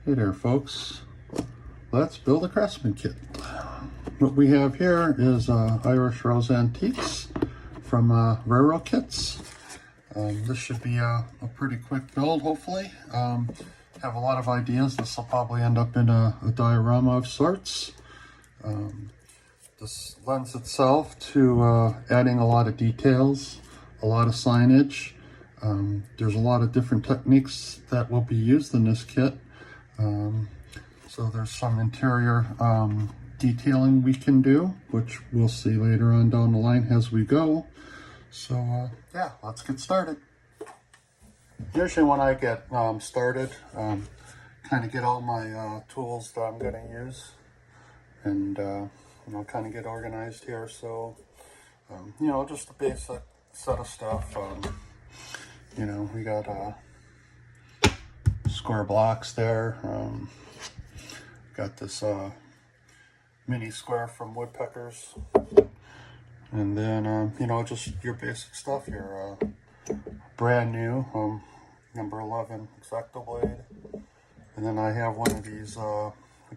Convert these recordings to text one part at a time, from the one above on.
Hey there folks, let's build a Craftsman kit. What we have here is Irish Rose Antiques from Railroad Kits. This should be a pretty quick build, hopefully. Have a lot of ideas. This will probably end up in a diorama of sorts. This lends itself to adding a lot of details, a lot of signage. There's a lot of different techniques that will be used in this kit. So there's some interior detailing we can do, which we'll see later on down the line as we go. So yeah, let's get started. Usually when I get started, kind of get all my tools that I'm going to use and you know, kind of get organized here. So you know, just a basic set of stuff. You know, we got square blocks there. Got this mini square from Woodpeckers, and then you know, just your basic stuff. Your brand new number 11 X-Acto blade, and then I have one of these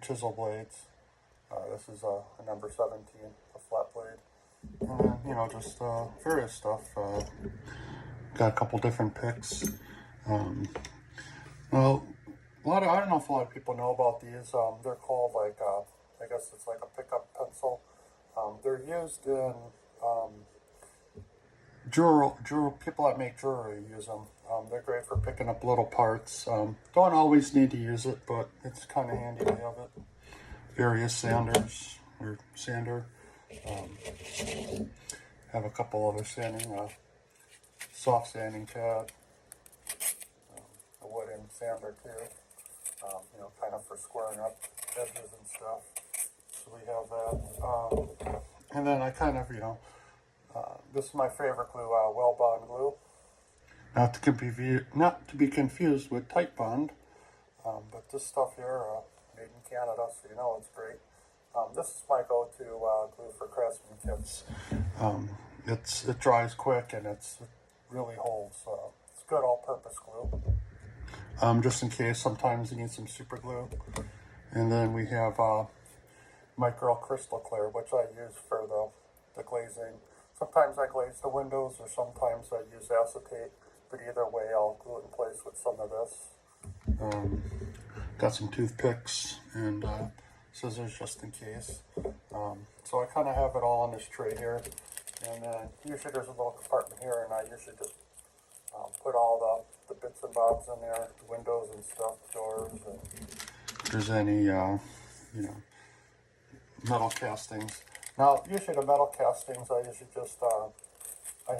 chisel blades. This is a number 17, a flat blade, and then you know, just various stuff. Got a couple different picks. Well, I don't know if a lot of people know about these. They're called like, I guess it's like a pickup pencil. They're used in jewelry. People that make jewelry use them. They're great for picking up little parts. Don't always need to use it, but it's kind of handy to have it. Various sanders or sander. Have a couple other sanding, soft sanding pad. A wooden sander too. You know, kind of for squaring up edges and stuff. So we have that. And then I kind of, you know, this is my favorite glue, Well Bond glue. Not to be confused with Tight Bond. But this stuff here, made in Canada, so you know it's great. This is my go-to glue for Craftsman kits. It dries quick and it really holds. It's good all-purpose glue. Just in case, sometimes you need some super glue. And then we have micro crystal clear, which I use for the glazing. Sometimes I glaze the windows, or sometimes I use acetate, but either way I'll glue it in place with some of this. Got some toothpicks and scissors just in case. So I kind of have it all on this tray here. And then usually there's a little compartment here, and I usually just put all the bits and bobs in there, the windows and stuff, doors, and if there's any, you know, metal castings. Now, usually the metal castings, I usually just, I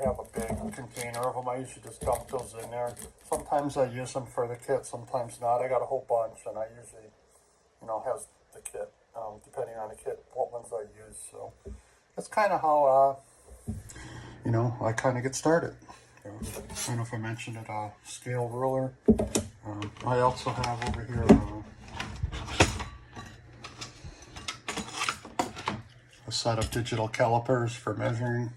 have a big container of them. I usually just dump those in there. Sometimes I use them for the kit, sometimes not. I got a whole bunch, and I usually, you know, have the kit, depending on the kit, what ones I use. So that's kind of how, you know, I kind of get started. I don't know if I mentioned it, scale ruler. I also have over here a set of digital calipers for measuring.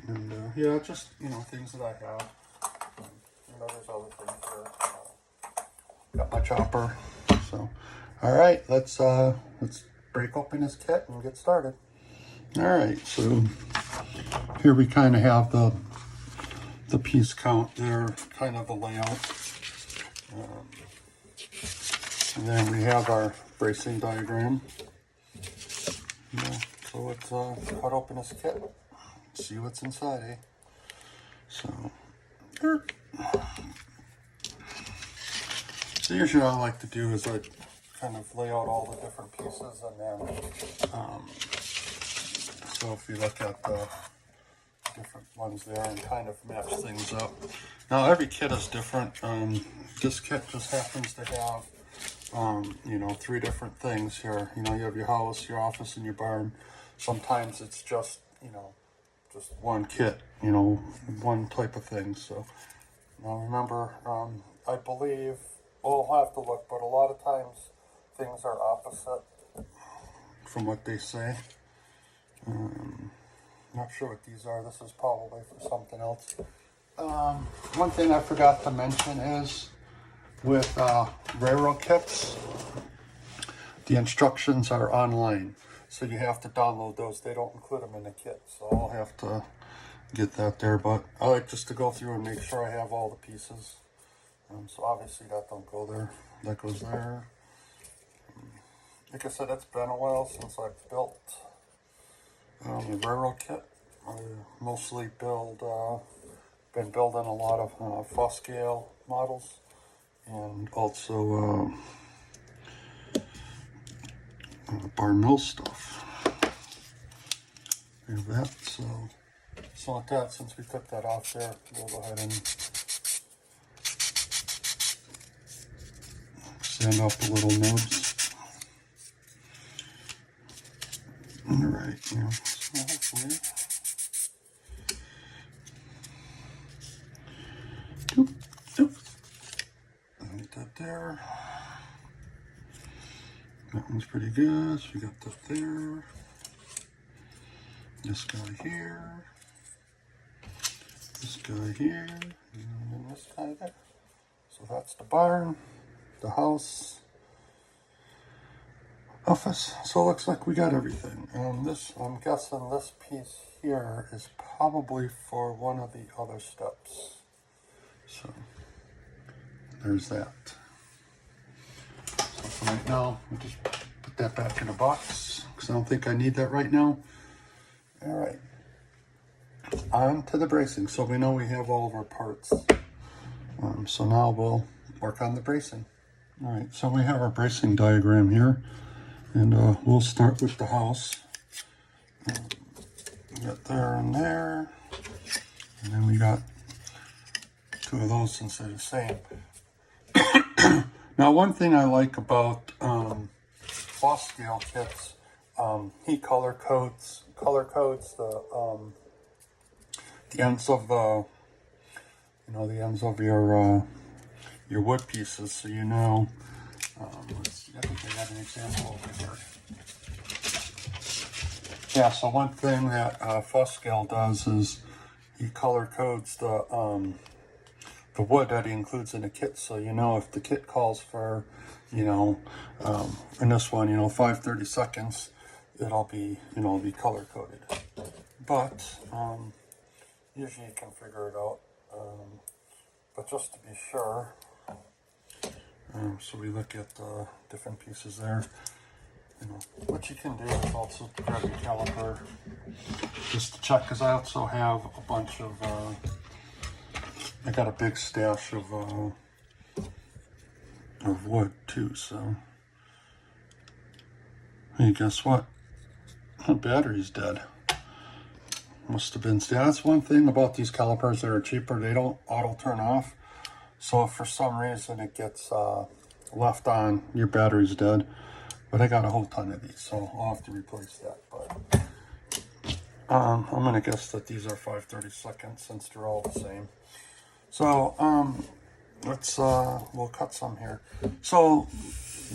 And yeah, just, you know, things that I have. You know, there's other things here. Got my chopper. So, all right, let's break open this kit and get started. All right, so here we kind of have the piece count there, kind of the layout. And then we have our bracing diagram. Yeah, so let's cut open this kit, see what's inside, eh? So usually what I like to do is I kind of lay out all the different pieces, and then so if you look at the different ones there and kind of match things up. Now every kit is different. This kit just happens to have you know, 3 different things here. You know, you have your house, your office, and your barn. Sometimes it's just, you know, just one kit, you know, one type of thing. So now remember, I believe, well, I'll have to look, but a lot of times things are opposite from what they say. Not sure what these are. This is probably for something else. One thing I forgot to mention is with railroad kits, the instructions are online, so you have to download those. They don't include them in the kit, so I'll have to get that there. But I like just to go through and make sure I have all the pieces. So obviously that don't go there. That goes there. Like I said, it's been a while since I've built the railroad kit. I mostly been building a lot of full scale models, and also bar mill stuff. We have that, so like that, since we took that off there, we'll go ahead and sand off the little nubs. Alright, yeah, so hopefully. Doop, doop. Get that there. That one's pretty good. So we got that there. This guy here. This guy here. And this guy there. So that's the barn, the house, office. So it looks like we got everything. And this, I'm guessing this piece here is probably for one of the other steps. So there's that. So for right now, we'll just put that back in a box because I don't think I need that right now. All right, on to the bracing. So we know we have all of our parts. So now we'll work on the bracing. All right, so we have our bracing diagram here, and we'll start with the house. We got there and there, and then we got two of those since they're the same. Now, one thing I like about full scale kits, he color codes the ends of the the ends of your wood pieces, so you know. Let's see, I think I got an example over here. Yeah, so one thing that full scale does is he color codes the wood that he includes in the kit, so you know if the kit calls for, in this one, 5/32, it'll be, be color coded. But usually you can figure it out. But just to be sure, so we look at the different pieces there. What you can do is also grab your caliper just to check, because I also have a bunch of I got a big stash of wood too, so hey, guess what? The battery's dead. Must have been. Yeah, that's one thing about these calipers that are cheaper. They don't auto turn off. So if for some reason it gets left on, your battery's dead. But I got a whole ton of these, so I'll have to replace that. But I'm gonna guess that these are 5/32 since they're all the same. So let's we'll cut some here. So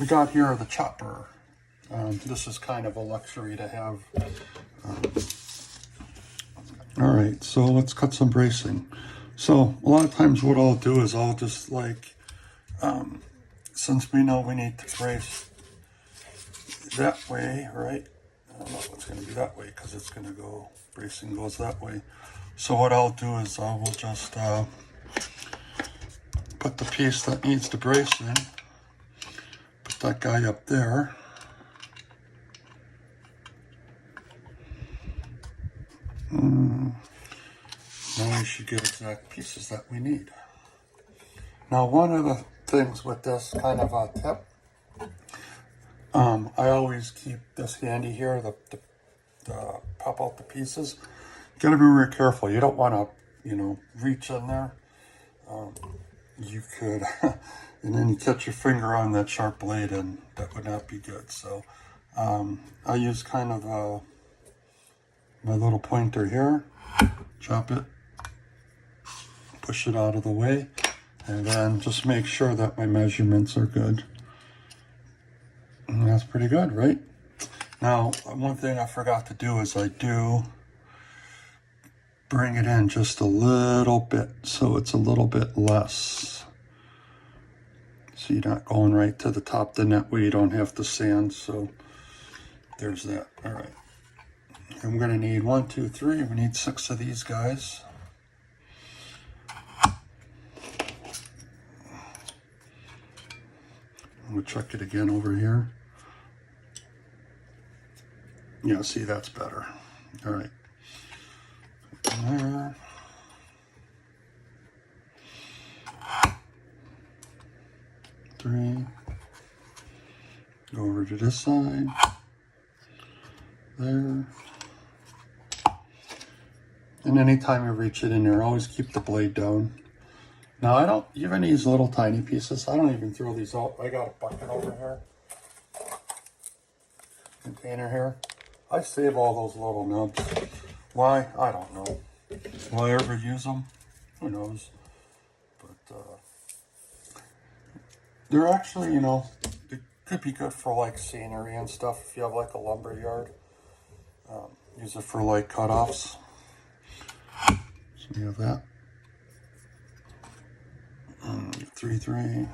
we got here the chopper. This is kind of a luxury to have. All right, so let's cut some bracing. So a lot of times what I'll do is I'll just since we know we need to brace that way, right? I don't know if it's going to be that way because it's going to go, bracing goes that way. So what I'll do is I will just put the piece that needs the bracing, put that guy up there. Now we should get exact pieces that we need. Now, one of the things with this kind of a tip, I always keep this handy here, the pop out the pieces. You gotta be very careful. You don't want to, reach in there. You could, and then you catch your finger on that sharp blade, and that would not be good. So I use kind of my little pointer here, chop it, push it out of the way, and then just make sure that my measurements are good. And that's pretty good, right? Now, one thing I forgot to do is I do bring it in just a little bit, so it's a little bit less. So you're not going right to the top of the net where you don't have to sand. So there's that. All right. I'm going to need 1, 2, 3. We need 6 of these guys. We'll check it again over here. Yeah, see, that's better. All right. There. Three. Go over to this side. There. And anytime you reach it in there, always keep the blade down. Now, I don't even these little tiny pieces. I don't even throw these out. I got a bucket over here. Container here. I save all those little nubs. Why? I don't know. Will I ever use them? Who knows? But they're actually, you know, they could be good for like scenery and stuff. If you have like a lumber yard, use it for like cutoffs. So we have that. 3, 3.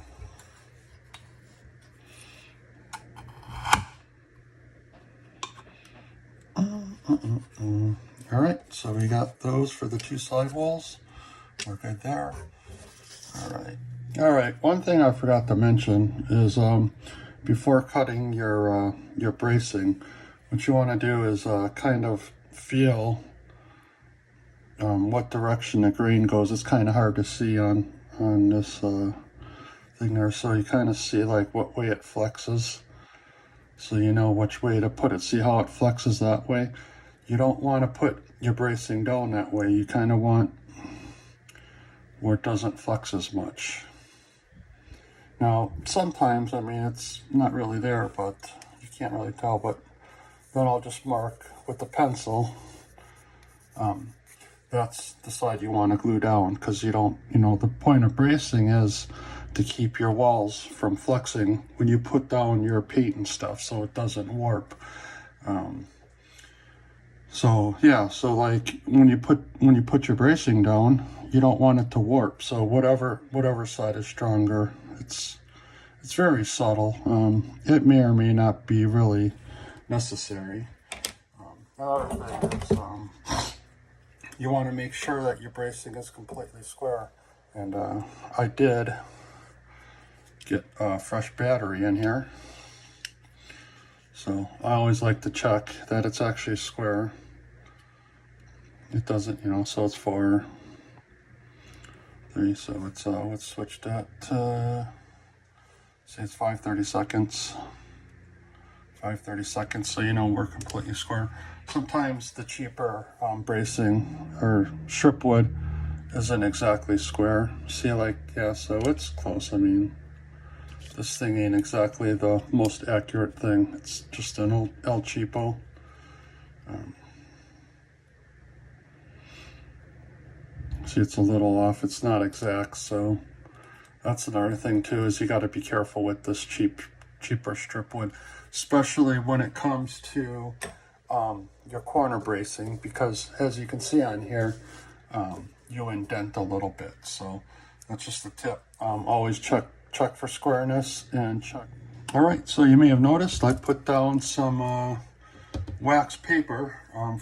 All right, so we got those for the 2 side walls. We're good there. All right. One thing I forgot to mention is before cutting your bracing, what you want to do is kind of feel what direction the grain goes. It's kind of hard to see on this thing there, so you kind of see like what way it flexes, so you know which way to put it. See how it flexes that way? You don't want to put your bracing down that way. You kind of want where it doesn't flex as much. Now, sometimes, I mean, it's not really there, but you can't really tell. But then I'll just mark with the pencil. That's the side you want to glue down, because you don't, you know, the point of bracing is to keep your walls from flexing when you put down your paint and stuff, so it doesn't warp. So yeah, so like when you put your bracing down, you don't want it to warp. So whatever side is stronger, it's very subtle. It may or may not be really necessary. Another thing is you want to make sure that your bracing is completely square. And I did get a fresh battery in here. So I always like to check that it's actually square. It doesn't, you know, so it's 4, 3, so it's, let's switch that to, say it's 5/32. 5/32, so you know we're completely square. Sometimes the cheaper bracing or strip wood isn't exactly square. See, like, yeah, so it's close. I mean, this thing ain't exactly the most accurate thing. It's just an old El Cheapo. See, it's a little off. It's not exact, so that's another thing too, is you got to be careful with this cheaper strip wood, especially when it comes to your corner bracing, because as you can see on here, you indent a little bit. So that's just the tip. Always check for squareness and check. All right, so you may have noticed I put down some wax paper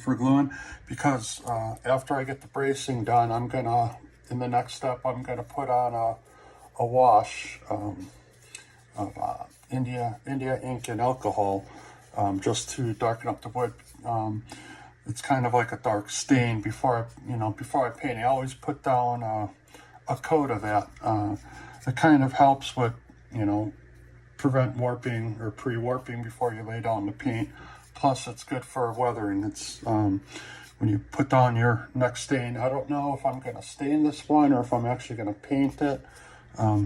for gluing, because after I get the bracing done, I'm gonna, in the next step, I'm gonna put on a wash of India ink and alcohol, just to darken up the wood. It's kind of like a dark stain before I paint. I always put down a coat of that. It kind of helps with, you know, prevent warping or pre-warping before you lay down the paint. Plus, it's good for weathering. It's when you put down your next stain. I don't know if I'm going to stain this one or if I'm actually going to paint it.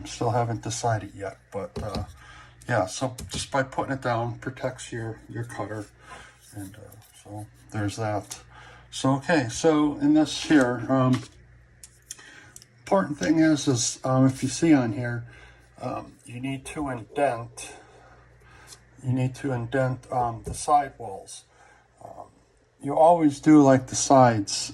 Still haven't decided yet, but yeah, so just by putting it down protects your cutter, and so there's that. So okay, so in this here, important thing is if you see on here, you need to indent. You need to indent the side walls. You always do like the sides.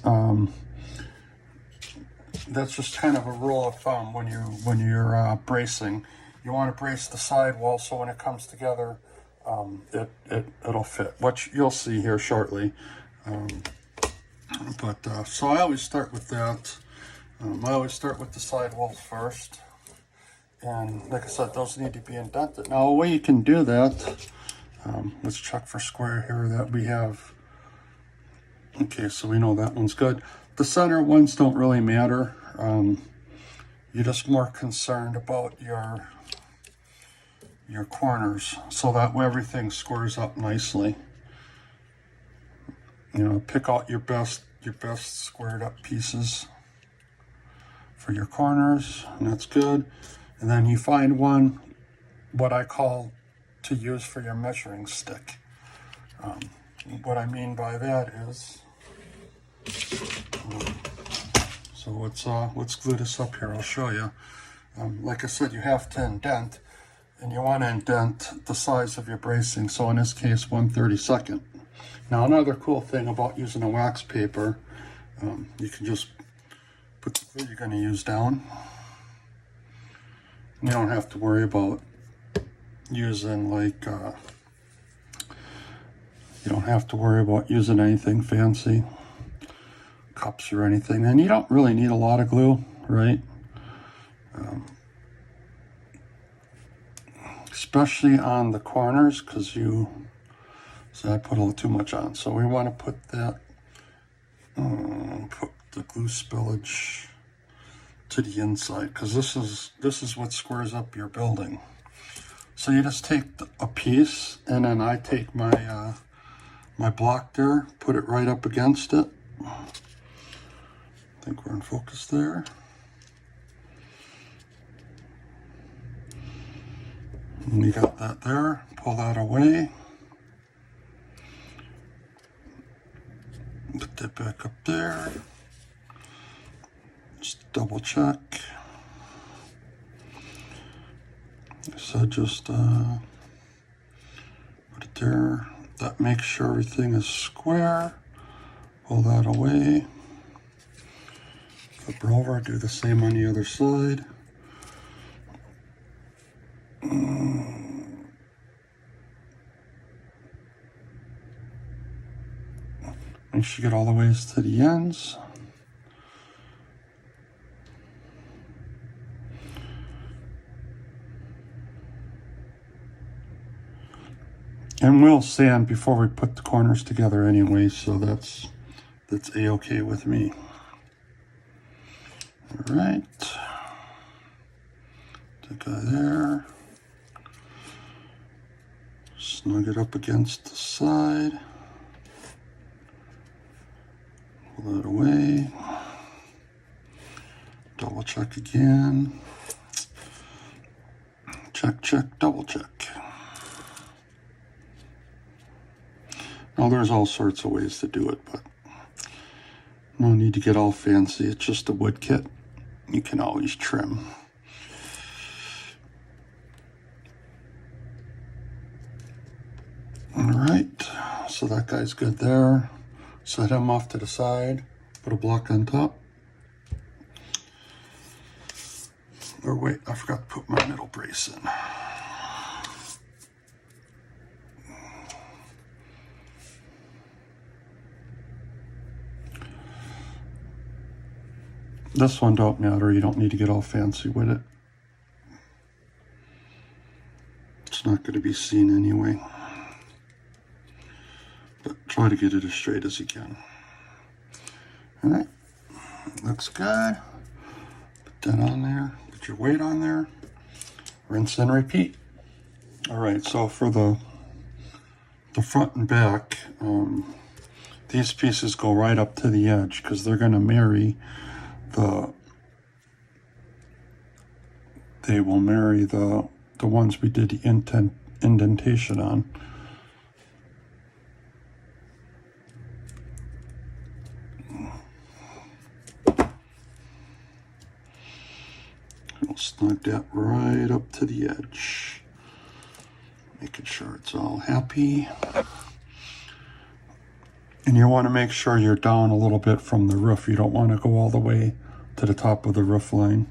That's just kind of a rule of thumb when you're bracing. you want to brace the sidewall so when it comes together, it'll fit, which you'll see here shortly. So I always start with that. I always start with the sidewalls first. And like I said, those need to be indented. Now, a way you can do that, let's check for square here that we have. Okay, so we know that one's good. The center ones don't really matter. You're just more concerned about your corners, so that way everything squares up nicely. You know, pick out your best squared up pieces for your corners, and that's good. And then you find one, what I call to use for your measuring stick. What I mean by that is, so let's glue this up here. I'll show you. Like I said, you have to indent, and you want to indent the size of your bracing. So in this case, 1/32. Now, another cool thing about using a wax paper, you can just put the glue you're going to use down. You don't have to worry about using like, you don't have to worry about using anything fancy, cups or anything. And you don't really need a lot of glue, right? Especially on the corners, because so I put a little too much on. So we want to put that, put the glue spillage to the inside, because this is what squares up your building. So you just take a piece, and then I take my my block there, put it right up against it. I think we're in focus there. And you got that there. Pull that away. Put that back up there. Just double check. So just put it there. That makes sure everything is square. Pull that away. Flip it over. Do the same on the other side. Make sure you get all the ways to the ends. And we'll sand before we put the corners together anyway, so that's a-okay with me. All right. Take that there. Snug it up against the side. Pull that away. Double check again. Check, check, double check. Now there's all sorts of ways to do it, but no need to get all fancy. It's just a wood kit. You can always trim. All right, so that guy's good there. Set him off to the side, put a block on top. Or wait, I forgot to put my middle brace in. This one don't matter, you don't need to get all fancy with it. It's not going to be seen anyway. But try to get it as straight as you can. Alright, looks good. Put that on there, put your weight on there, rinse and repeat. Alright, so for the front and back, these pieces go right up to the edge because they're going to marry they will marry the ones we did the indentation on. We'll snug that right up to the edge, making sure it's all happy. And you want to make sure you're down a little bit from the roof. You don't want to go all the way to the top of the roof line.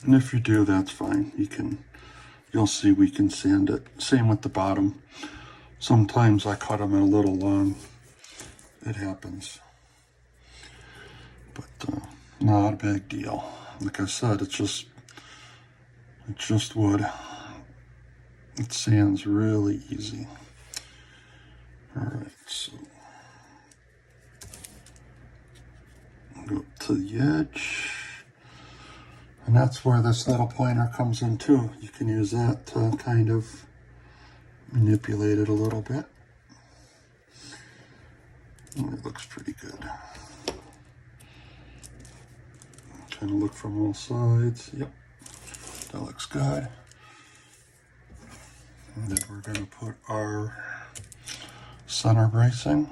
And if you do, that's fine. You can you'll see we can sand it. Same with the bottom. Sometimes I cut them a little long. It happens. But not a big deal. Like I said, it's just wood. It sands really easy. Alright, so go to the edge. And that's where this little pointer comes in too. You can use that to kind of manipulate it a little bit. And it looks pretty good. Kind of look from all sides. Yep, that looks good. And then we're going to put our center bracing.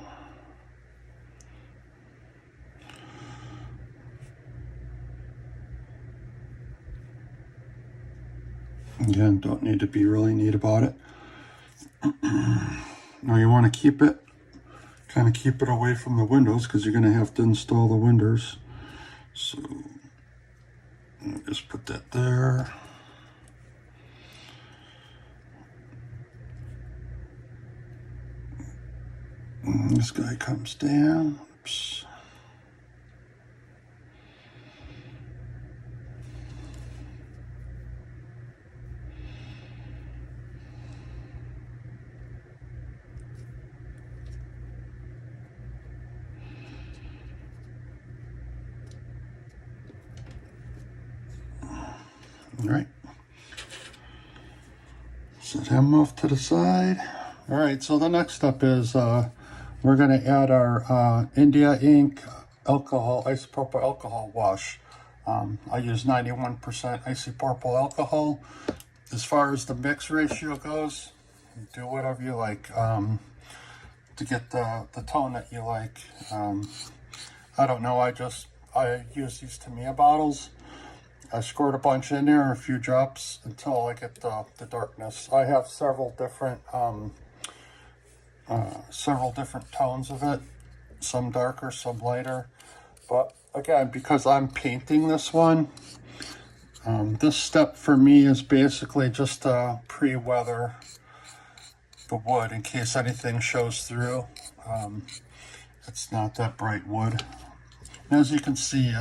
Again, don't need to be really neat about it. Now you want to keep it away from the windows because you're going to have to install the windows. So just put that there. And this guy comes down. Oops. All right, set him off to the side. All right, so the next step is we're going to add our India ink alcohol, isopropyl alcohol wash. I use 91% isopropyl alcohol. As far as the mix ratio goes, do whatever you like to get the tone that you like. I don't know, I use these Tamiya bottles. I squirt a bunch in there, a few drops, until I get the darkness. I have several different tones of it, some darker, some lighter. But again, because I'm painting this one, this step for me is basically just to pre-weather the wood in case anything shows through. It's not that bright wood. And as you can see,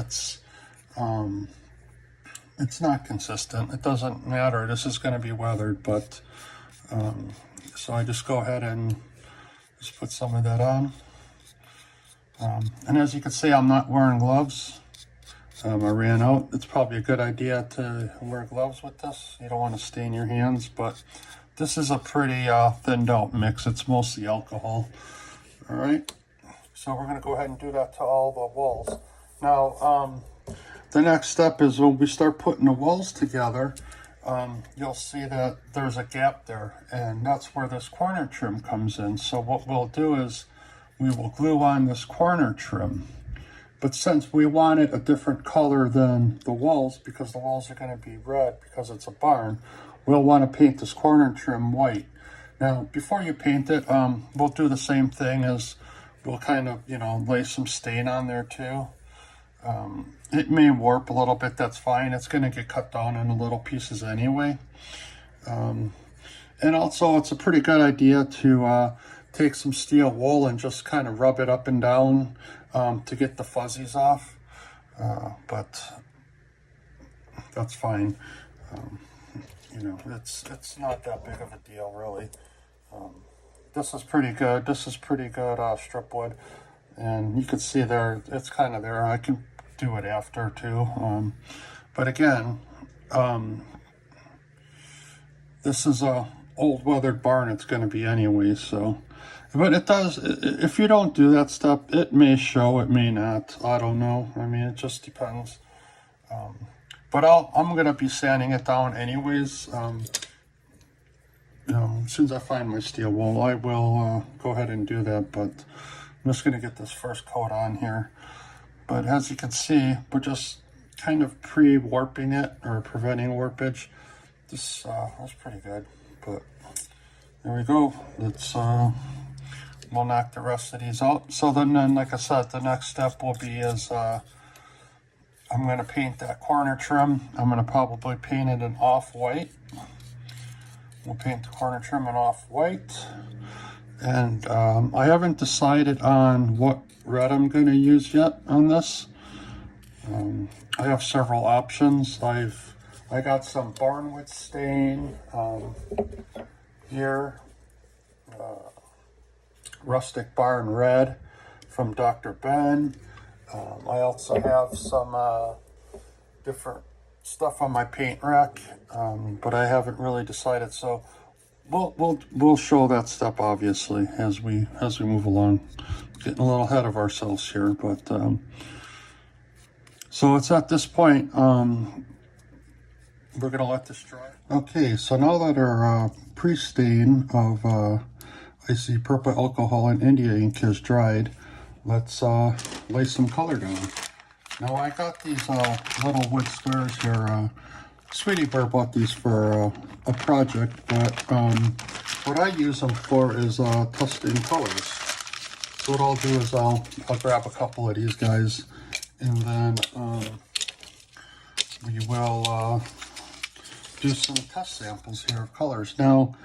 it's not consistent. It doesn't matter. This is going to be weathered, but so I just go ahead and just put some of that on. And as you can see, I'm not wearing gloves. I ran out. It's probably a good idea to wear gloves with this. You don't want to stain your hands, but this is a pretty thinned out mix. It's mostly alcohol. All right. So we're going to go ahead and do that to all the walls. Now, the next step is when we start putting the walls together, you'll see that there's a gap there, and that's where this corner trim comes in. So what we'll do is we will glue on this corner trim. But since we want it a different color than the walls, because the walls are going to be red because it's a barn, we'll want to paint this corner trim white. Now, before you paint it, we'll do the same thing as we'll kind of, lay some stain on there too. It may warp a little bit, that's fine. It's going to get cut down into little pieces anyway. And also, it's a pretty good idea to take some steel wool and just kind of rub it up and down to get the fuzzies off. But that's fine. It's not that big of a deal, really. This is pretty good. This is pretty good strip wood. And you can see there, it's kind of there. I can do it after too. But again, this is a old weathered barn. It's going to be anyway. So, but it does. If you don't do that stuff, it may show. It may not. I don't know. I mean, it just depends. But I'm going to be sanding it down anyways. As soon as I find my steel wool, I will go ahead and do that. But I'm just going to get this first coat on here. But as you can see, we're just kind of pre-warping it or preventing warpage. This was pretty good. But there we go. We'll knock the rest of these out. So then, like I said, the next step will be I'm going to paint that corner trim. I'm going to probably paint it an off-white. We'll paint the corner trim off white. And I haven't decided on what red I'm going to use yet on this. I have several options. I got some barnwood stain here, rustic barn red from Dr. Ben. I also have some different stuff on my paint rack, but I haven't really decided. So we'll show that step obviously as we move along. Getting a little ahead of ourselves here, but so it's at this point. We're gonna let this dry. Okay, so now that our pre-stain of icy purple alcohol and India ink is dried, let's lay some color down. Now I got these little wood squares here. Sweetie Bear bought these for a project, but what I use them for is testing colors. So what I'll do is I'll grab a couple of these guys, and then we will do some test samples here of colors. Now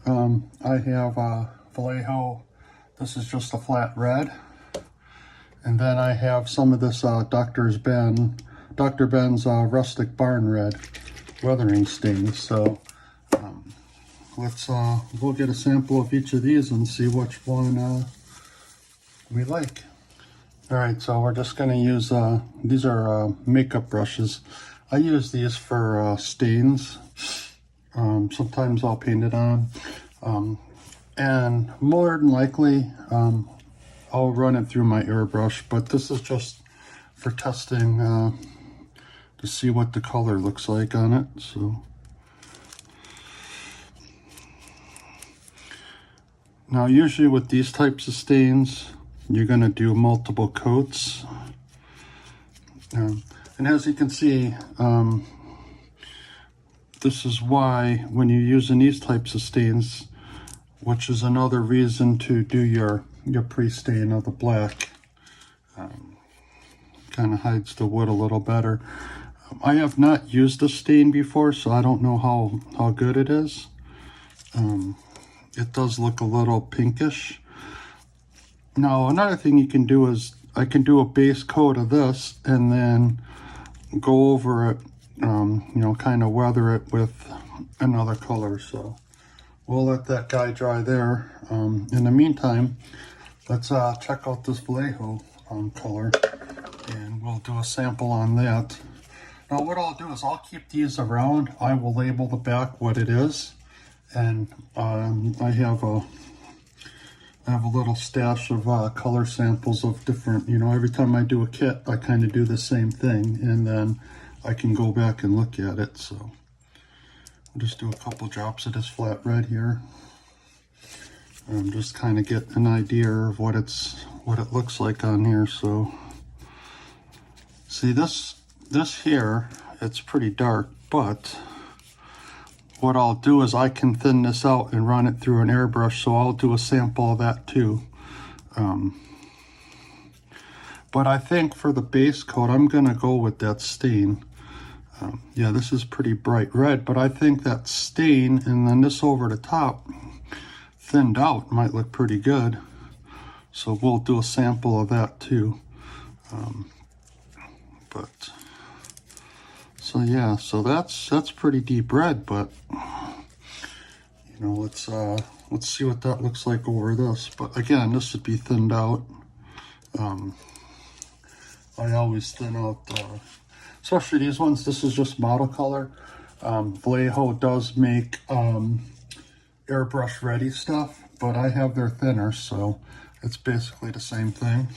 I have Vallejo. This is just a flat red. And then I have some of this Dr. Ben's Rustic Barn Red weathering stain. So we'll get a sample of each of these and see which one we like. All right, so we're just going to use, these are makeup brushes. I use these for stains. Sometimes I'll paint it on. And more than likely, I'll run it through my airbrush, but this is just for testing to see what the color looks like on it. So now usually with these types of stains, you're going to do multiple coats. And as you can see, this is why when you're using these types of stains, which is another reason to do your pre-stain of the black, kind of hides the wood a little better. I have not used the stain before, so I don't know how good it is. It does look a little pinkish. Now another thing you can do is I can do a base coat of this and then go over it, kind of weather it with another color. So we'll let that guy dry there. In the meantime, let's check out this Vallejo color, and we'll do a sample on that. Now what I'll do is I'll keep these around. I will label the back what it is, and I have a little stash of color samples of different, every time I do a kit, I kind of do the same thing, and then I can go back and look at it. So I'll just do a couple drops of this flat red here. Just kind of get an idea of what it looks like on here. So see this here, it's pretty dark, but what I'll do is I can thin this out and run it through an airbrush, so I'll do a sample of that too. But I think for the base coat, I'm gonna go with that stain. Yeah, this is pretty bright red, but I think that stain and then this over the top thinned out might look pretty good. So we'll do a sample of that too. So yeah, so that's pretty deep red, but let's see what that looks like over this. But again, this would be thinned out. I always thin out, especially these ones. This is just model color. Vallejo does make airbrush ready stuff, but I have their thinner, so it's basically the same thing.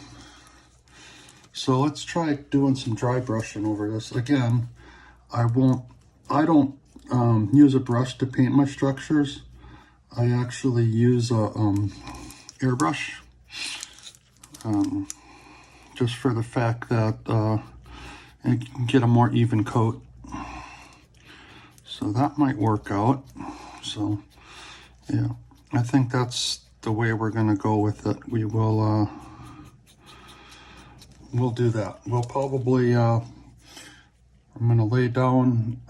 So let's try doing some dry brushing over this. Again, I don't use a brush to paint my structures. I actually use a airbrush, just for the fact that I can get a more even coat. So that might work out. So yeah, I think that's the way we're gonna go with it. We will we'll do that. We'll probably I'm gonna lay down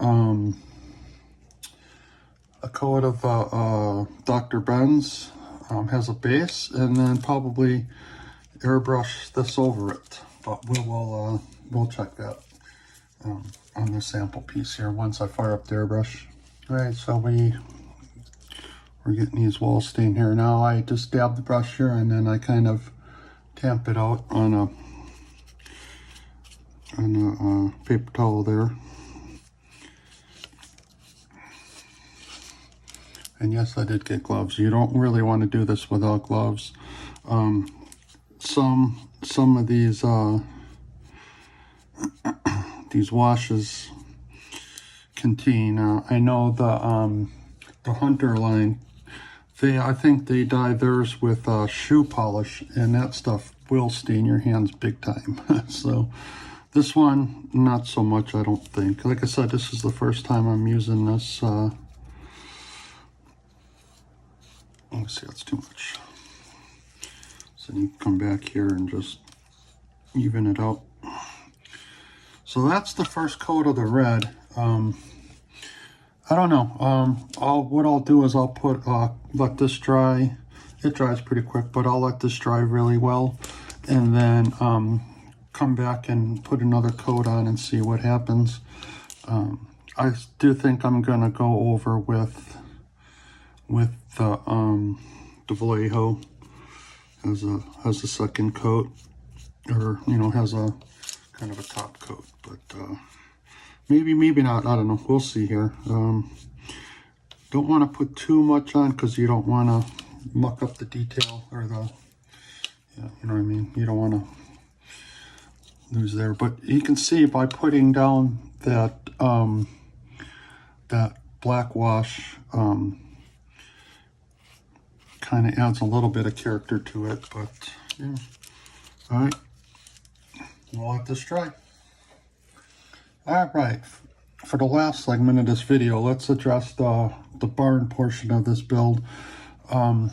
a coat of Dr. Benz, has a base, and then probably airbrush this over it. But we'll check that on the sample piece here once I fire up the airbrush. All right, so we're getting these walls stained here. Now I just dab the brush here and then I kind of tamp it out on a paper towel there. And yes, I did get gloves. You don't really want to do this without gloves. Some of these these washes contain. I know the Hunter line. I think they dye theirs with shoe polish, and that stuff will stain your hands big time. So this one, not so much, I don't think. Like I said, this is the first time I'm using this. Let me see, that's too much. So you come back here and just even it out. So that's the first coat of the red. I don't know. What I'll do is I'll put let this dry. It dries pretty quick, but I'll let this dry really well, and then come back and put another coat on and see what happens. I do think I'm gonna go over with the Vallejo as a second coat, or has a kind of a top coat, but maybe not. I don't know. We'll see here. Don't want to put too much on because you don't want to muck up the detail or you know what I mean. You don't want to lose there. But you can see by putting down that that black wash kind of adds a little bit of character to it. But yeah. All right, we'll let this dry. All right, for the last segment of this video, let's address the barn portion of this build. Now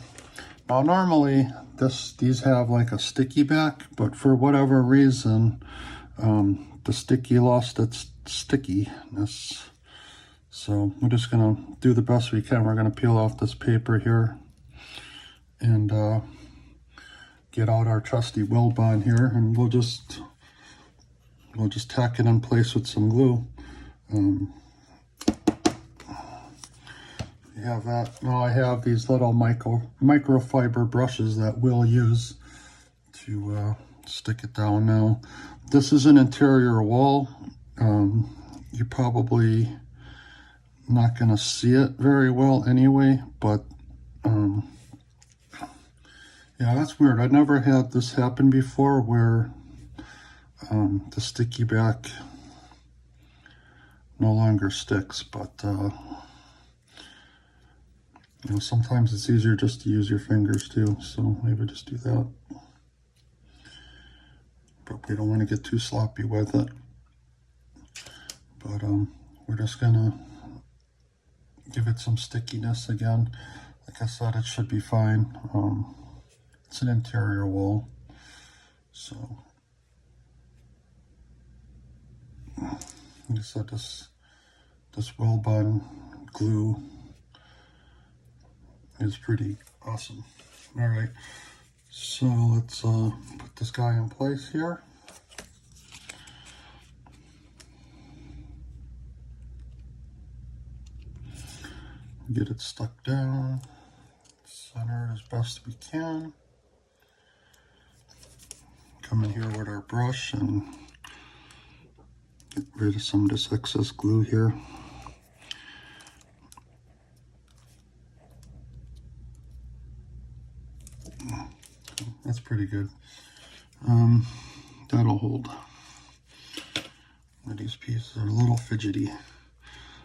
normally these have like a sticky back, but for whatever reason, the sticky lost its stickiness. So we're just gonna do the best we can. We're gonna peel off this paper here and get out our trusty weld bond here, and we'll just tack it in place with some glue. You have that. Now I have these little microfiber brushes that we'll use to stick it down. Now this is an interior wall. You're probably not going to see it very well anyway, but yeah, that's weird. I never had this happen before where the sticky back no longer sticks, but sometimes it's easier just to use your fingers too, so maybe just do that. But we don't want to get too sloppy with it. But we're just gonna give it some stickiness again. Like I said, it should be fine. It's an interior wall, so like I said, this weld bond glue is pretty awesome. All right, so let's put this guy in place here. Get it stuck down, center it as best we can. Come in here with our brush and get rid of some of this excess glue here. That's pretty good. That'll hold. These pieces are a little fidgety.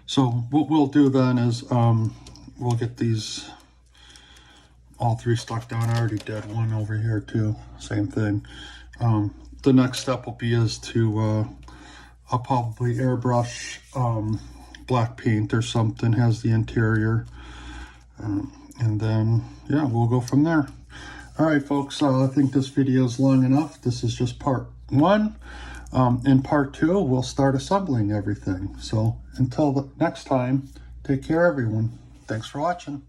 So what we'll do then is we'll get these all three stuck down. I already did one over here too. Same thing. The next step will be to I'll probably airbrush black paint or something, has the interior, and then yeah, we'll go from there. All right, folks, I think this video is long enough. This is just part one. In part two, we'll start assembling everything. So until the next time, take care, everyone. Thanks for watching.